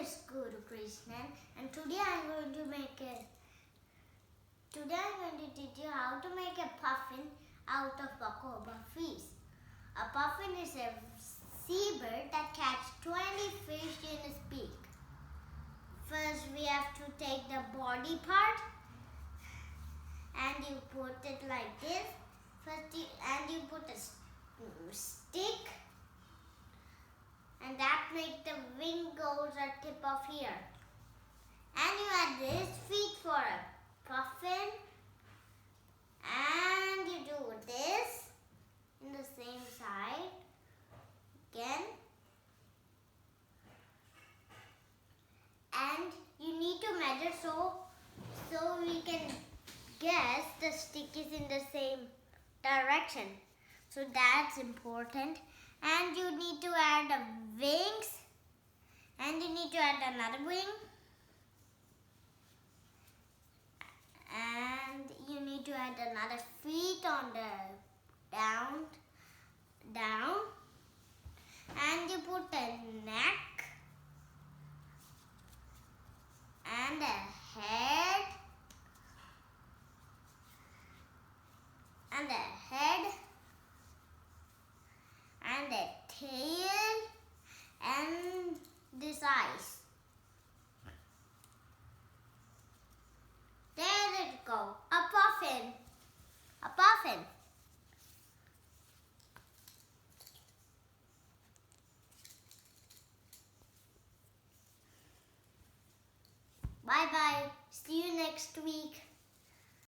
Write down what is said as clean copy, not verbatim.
is Guru Krishnan, and today I'm going to teach you how to make a puffin out of Bakoba fish. A puffin is a seabird that catches 20 fish in its beak. First we have to take the body part and you put it like this. And you put a stick, and that makes the wing goes at tip of here. And you add this feet for a puffin, and you do this in the same side again. And you need to measure so we can guess the stick is in the same direction. So that's important. And you need to add wings, and you need to add another wing, and you need to add another feet on the down, and you put a neck and a head and a tail and this eyes. There it go, a puffin. Bye bye. See you next week.